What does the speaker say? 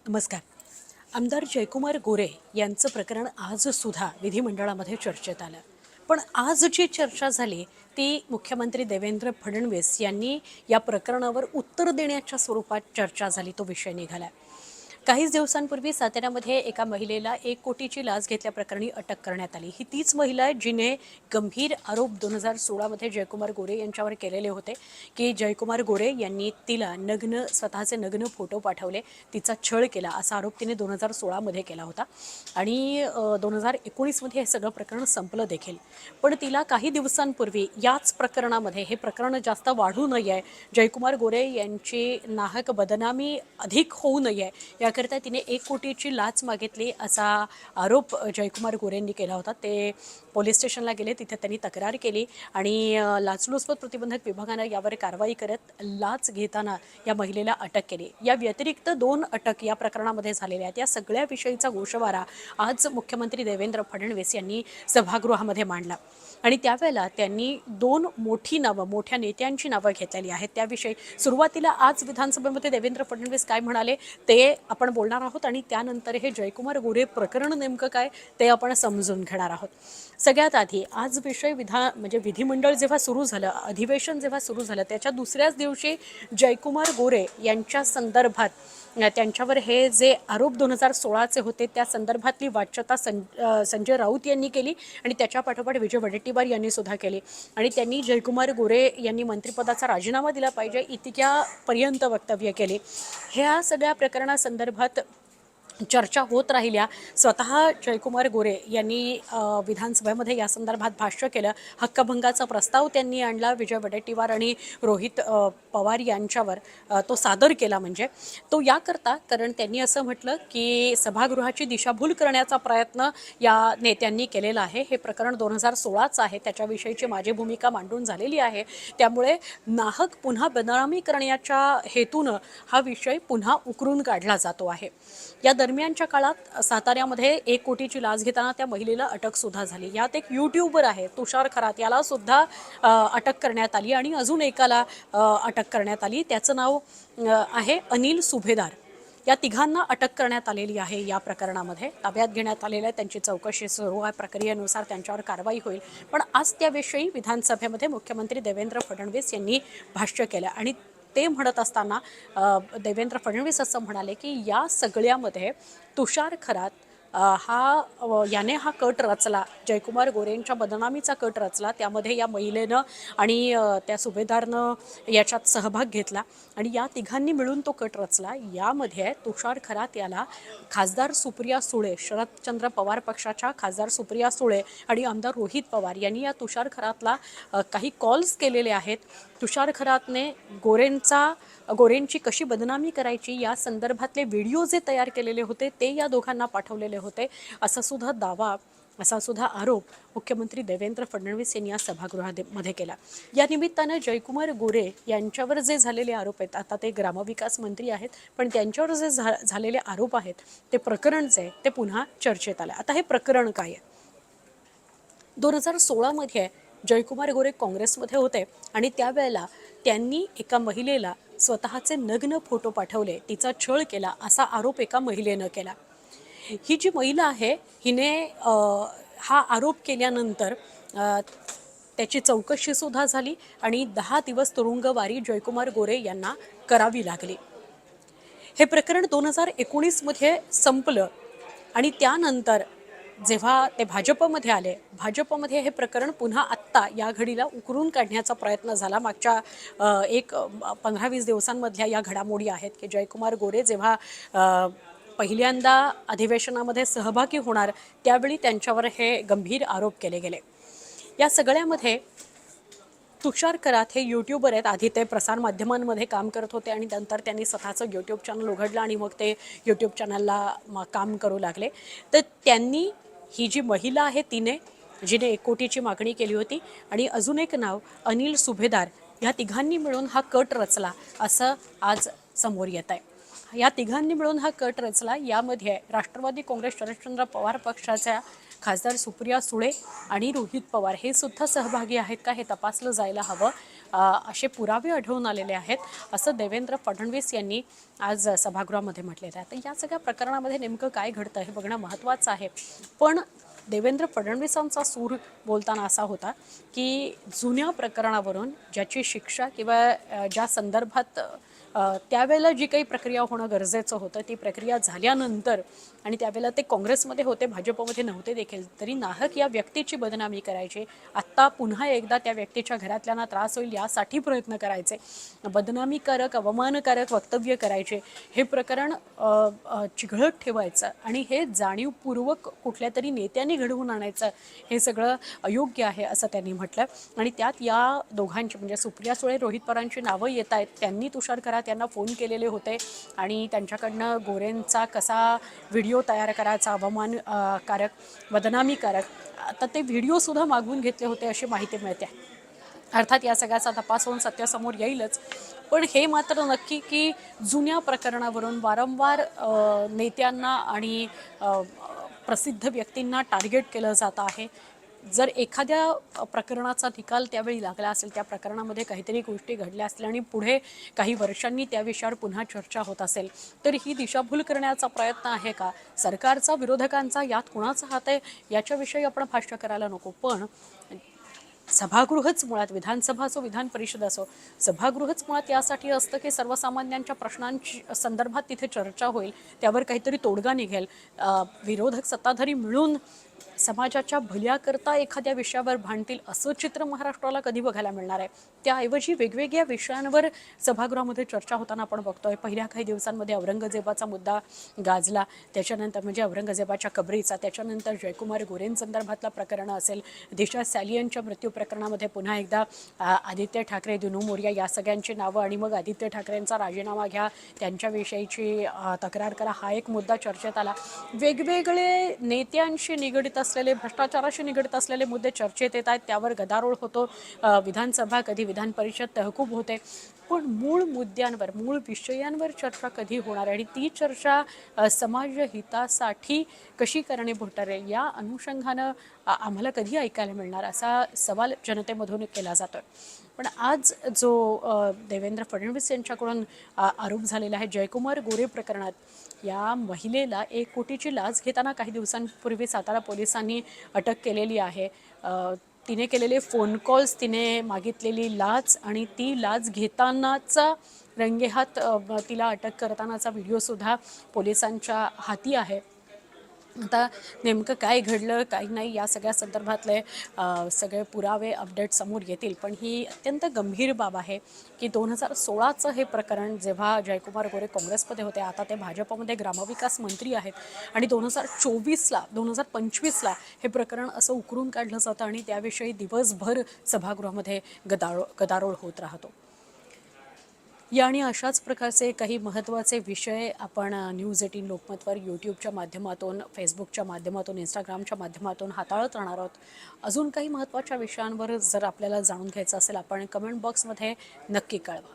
नमस्कार. आमदार जयकुमार गोरे यांचं प्रकरण आज सुद्धा विधिमंडळामध्ये चर्चेत आलं. पण आज जी चर्चा झाली ती मुख्यमंत्री देवेंद्र फडणवीस यांनी या प्रकरणावर उत्तर देण्याच्या स्वरूपात चर्चा झाली, तो विषय निघाला. काहीच दिवसांपूर्वी साताऱ्यामध्ये एका महिलेला 1 कोटीची लाच घेतल्याप्रकरणी अटक करण्यात आली. ही तीच महिला आहे जिने गंभीर आरोप 2016 मध्ये जयकुमार गोरे यांच्यावर केलेले होते की जयकुमार गोरे यांनी तिला स्वतःचे नग्न फोटो पाठवले, तिचा छळ केला, असा आरोप तिने 2016 मध्ये केला होता. आणि 2019 मध्ये हे सगळं प्रकरण संपलं देखील. पण तिला काही दिवसांपूर्वी याच प्रकरणामध्ये, हे प्रकरण जास्त वाढू नये, जयकुमार गोरे यांची नाहक बदनामी अधिक होऊ नये याकरिता तिने 1 कोटीची लाच मागितली, असा आरोप जयकुमार गोरेंनी केला होता. ते पोलीस स्टेशनला गेले, तिथे त्यांनी तक्रार केली आणि लाचलुचपत प्रतिबंधक विभागानं यावर कारवाई करत लाच घेताना या महिलेला अटक केली. या व्यतिरिक्त 2 अटक या प्रकरणामध्ये झालेल्या आहेत. या सगळ्या विषयीचा गोषवारा आज मुख्यमंत्री देवेंद्र फडणवीस यांनी सभागृहामध्ये मांडला आणि त्यावेळेला त्यांनी 2 मोठी नावं, मोठ्या नेत्यांची नावं घेतलेली आहेत. त्याविषयी सुरुवातीला आज विधानसभेमध्ये देवेंद्र फडणवीस काय म्हणाले ते आपण बोलणार आहोत आणि त्यानंतर हे जयकुमार गोरे प्रकरण नेमकं काय ते आपण समजून घेणार आहोत. सगळ्यात आधी आज विषय विधिमंडळ जेव्हा सुरू झालं, अधिवेशन जेव्हा सुरू झालं, त्याच्या दुसऱ्याच दिवशी जयकुमार गोरे यांच्या संदर्भात त्यांच्यावर हे जे आरोप 2016चे होते त्या संदर्भातली वाच्यता संजय राऊत यांनी केली आणि त्याच्या पाठोपाठ विजय वडेट्टीवार यांनी सुद्धा केली आणि त्यांनी जयकुमार गोरे यांनी मंत्रिपदाचा राजीनामा दिला पाहिजे इतक्यापर्यंत वक्तव्य केले. ह्या सगळ्या प्रकरणासंदर्भात चर्चा होत राहिल्या. स्वतः जयकुमार गोरे यांनी विधानसभेमध्ये या संदर्भात भाष्य केलं. हक्कभंगाचा प्रस्ताव त्यांनी आणला, विजय वडेट्टीवार आणि रोहित पवार यांच्यावर तो सादर केला. म्हणजे तो याकरता कारण त्यांनी असं म्हटलं की सभागृहाची दिशाभूल करण्याचा प्रयत्न या नेत्यांनी केलेला आहे. हे प्रकरण 2016चं आहे, त्याच्याविषयीची माझी भूमिका मांडून झालेली आहे, त्यामुळे नाहक पुन्हा बदनामी करण्याच्या हेतूनं हा विषय पुन्हा उकरून काढला जातो आहे. या दरम्यानच्या काळात साताऱ्यामध्ये 1 कोटीची लाच घेताना त्या महिलेला अटक सुद्धा झाली. यात एक यूट्यूबर आहे तुषार खरात, याला सुद्धा अटक करण्यात आली आणि अजून एकाला अटक करण्यात आली. त्याचं नाव आहे अनिल सुभेदार. या तिघांना अटक करण्यात आलेली आहे. या प्रकरणामध्ये ताब्यात घेण्यात आलेलं आहे, त्यांची चौकशी सुरू आहे, प्रक्रियेनुसार त्यांच्यावर कारवाई होईल. पण आज त्याविषयी विधानसभेमध्ये मुख्यमंत्री देवेंद्र फडणवीस यांनी भाष्य केलं आणि ते म्हणत असताना देवेंद्र फडणवीस असं म्हणाले की या सगळ्यामध्ये तुषार खरात याने हा कट रचला, जयकुमार गोरेंच्या बदनामीचा कट रचला, त्यामध्ये या महिलेनं आणि त्या सुभेदारनं याच्यात सहभाग घेतला आणि या तिघांनी मिळून तो कट रचला. यामध्ये तुषार खरात याला खासदार सुप्रिया सुळे, शरदचंद्र पवार पक्षाच्या खासदार सुप्रिया सुळे आणि आमदार रोहित पवार यांनी या तुषार खरातला काही कॉल्स केलेले आहेत. तुषार खरातने गोरेंची कशी बदनामी करायची या संदर्भातले व्हिडिओ जे तयार केलेले होते ते या दोघांना पाठवलेले होते, असा सुद्धा आरोप मुख्यमंत्री देवेंद्र फडणवीस यांनी या सभागृहामध्ये केला. या निमित्तानं जयकुमार गोरे यांच्यावर जे झालेले आरोप आहेत, आता ते ग्रामविकास मंत्री आहेत, पण त्यांच्यावर जे झालेले आरोप आहेत ते प्रकरण जे ते पुन्हा चर्चेत आलं. आता हे प्रकरण काय आहे? 2016 मध्ये जयकुमार गोरे काँग्रेसमध्ये होते आणि त्यावेळेला त्यांनी एका महिलेला स्वतःचे नग्न फोटो पाठवले, तिचा छळ केला, असा आरोप एका महिलेनं केला. ही जी महिला आहे हिने हा आरोप केल्यानंतर त्याची चौकशी सुद्धा झाली आणि 10 दिवस तुरुंगवारी जयकुमार गोरे यांना करावी लागली. हे प्रकरण 2019 मध्ये संपलं आणि त्यानंतर जेव्हा ते भाजपमध्ये आले, भाजपमध्ये हे प्रकरण पुन्हा आत्ता या घडीला उकरून काढण्याचा प्रयत्न झाला. मागच्या 15-20 दिवसांमधल्या या घडामोडी आहेत की जयकुमार गोरे जेव्हा पहिल्यांदा अधिवेशनामध्ये सहभागी होणार त्यावेळी त्यांच्यावर हे गंभीर आरोप केले गेले. या सगळ्यामध्ये तुषार खरात हे यूट्यूबर आहेत. आधी ते प्रसारमाध्यमांमध्ये काम करत होते आणि नंतर त्यांनी स्वतःचं यूट्यूब चॅनल उघडलं आणि मग ते यूट्यूब चॅनलला काम करू लागले. तर त्यांनी ही जी महिला आहे जिने 1 कोटीची मागणी केली होती आणि अजून एक नाव अनिल सुभेदार, या तिघांनी मिळून हा कट रचला असं आज समोर येत आहे. या तिघांनी मिळून हा कट रचला. यामध्ये राष्ट्रवादी काँग्रेस शरदचंद्र पवार पक्षाच्या खासदार सुप्रिया सुळे आणि रोहित पवार हे सुद्धा सहभागी आहेत का हे तपासलं जायला हवं. असे पुरावे आढळून आलेले आहेत असं देवेंद्र फडणवीस यांनी आज सभागृहामध्ये म्हटलेलं आहे. तर या सगळ्या प्रकरणामध्ये नेमकं काय घडतं हे बघणं महत्त्वाचं आहे. पण देवेंद्र फडणवीसांचा सूर बोलताना असा होता की जुन्या प्रकरणावरून ज्याची शिक्षा किंवा ज्या संदर्भात त्यावेळेला जी काही प्रक्रिया होणं गरजेचं होतं ती प्रक्रिया झाल्यानंतर आणि त्यावेळेला ते काँग्रेसमध्ये होते, भाजपमध्ये नव्हते देखील, तरी नाहक या व्यक्तीची बदनामी करायची, आत्ता पुन्हा एकदा त्या व्यक्तीच्या घरातल्यांना त्रास होईल यासाठी प्रयत्न करायचे, बदनामीकारक अवमानकारक वक्तव्य करायचे, हे प्रकरण चिघळत ठेवायचं आणि हे जाणीवपूर्वक कुठल्या तरी नेत्यांनी घडवून आणायचं, हे सगळं अयोग्य आहे असं त्यांनी म्हटलं. आणि त्यात या दोघांची म्हणजे सुप्रिया सुळे, रोहित पवारांची नावं येत आहेत. त्यांनी तुषार खरात यांना फोन केलेले होते आणि त्यांच्याकडनं गोरेंचा कसा व्हिडिओ तयार करायचा, अवमानकारक बदनामीकारक, आता ते व्हिडिओसुद्धा मागवून घेतले होते अशी माहिती मिळते. अर्थात या सगळ्याचा तपास होऊन सत्यासमोर येईलच. पण हे मात्र नक्की की जुन्या प्रकरणावरून वारंवार नेत्यांना आणि प्रसिद्ध व्यक्तींना टार्गेट केलं जात आहे. जर एखाद्या प्रकरणाचा निकाल त्यावेळी लागला असेल, त्या प्रकरणामध्ये काहीतरी गोष्टी घडल्या असल्या आणि पुढे काही वर्षांनी त्या विषयावर पुन्हा चर्चा होत असेल, तर ही दिशाभूल करण्याचा प्रयत्न आहे का सरकारचा, विरोधकांचा, यात कुणाचा हात आहे याच्याविषयी आपण भाष्य करायला नको. पण सभागृहच मुळात, विधानसभा असो विधान परिषद असो, सभागृहच मुळात यासाठी असतं की सर्वसामान्यांच्या प्रश्नांची संदर्भात तिथे चर्चा होईल, त्यावर काहीतरी तोडगा निघेल, विरोधक सत्ताधारी मिळून समाजाच्या भल्याकरता एखाद्या विषयावर भांडतील असं चित्र महाराष्ट्राला कधी बघायला मिळणार आहे. त्याऐवजी वेगवेगळ्या विषयांवर सभागृहामध्ये चर्चा होताना आपण बघतोय. पहिल्या काही दिवसांमध्ये औरंगजेबाचा मुद्दा गाजला, त्याच्यानंतर म्हणजे औरंगजेबाच्या कबरीचा, त्याच्यानंतर जयकुमार गोरेंसंदर्भातलं प्रकरण असेल, दिशा सॅलियनच्या मृत्यू प्रकरणामध्ये पुन्हा एकदा आदित्य ठाकरे, दिनू मोरिया या सगळ्यांची नावं आणि मग आदित्य ठाकरेंचा राजीनामा घ्या, त्यांच्याविषयीची तक्रार करा, हा एक मुद्दा चर्चेत आला. वेगवेगळे नेत्यांशी निगडित असलेले, भ्रष्टाचाराशी निगडित असलेले मुद्दे चर्चेत येत आहेत, त्यावर गदारोळ होतो, विधानसभा कधी विधान परिषद तहकूब होते. पण मूळ मुद्द्यांवर, मूळ विषयांवर चर्चा कधी होणार आणि ती चर्चा समाजहितासाठी कशी कारणीभूत ठरेल या अनुषंगानं आम्हाला कधी ऐकायला मिळणार असा सवाल जनतेमधून केला जातोय. पण आज जो देवेंद्र फडणवीस यांच्याकडून आरोप झालेला आहे जयकुमार गोरे प्रकरणात, या महिलेला 1 कोटीची लाच घेताना काही दिवसांपूर्वी सातारा पोलिसांनी अटक केलेली आहे. तिने केलेले फोन कॉल्स, तिने मागितलेली लाच आणि ती लाच घेतानाचा रंगेहात तिला अटक करतानाचा व्हिडिओसुद्धा पोलिसांच्या हाती आहे. आता नेमकं काय घडलं काय नाही या सगळ्या संदर्भातले सगळे पुरावे अपडेट समोर येतील. पण ही अत्यंत गंभीर बाब आहे की 2016चं हे प्रकरण, जेव्हा जयकुमार गोरे काँग्रेसमध्ये होते, आता ते भाजपमध्ये ग्रामविकास मंत्री आहेत आणि 2024ला 2025ला हे प्रकरण असं उकरून काढलं जातं आणि त्याविषयी दिवसभर सभागृहामध्ये गदारोळ होत राहतो. या आणि अशाच प्रकारचे काही महत्त्वाचे विषय आपण न्यूज 18 लोकमतवर यूट्यूबच्या माध्यमातून, फेसबुकच्या माध्यमातून, इंस्टाग्रामच्या माध्यमातून हाताळत राहणार आहोत. अजून काही महत्त्वाच्या विषयांवर जर आपल्याला जाणून घ्यायचं असेल, आपण कमेंट बॉक्समध्ये नक्की कळवा.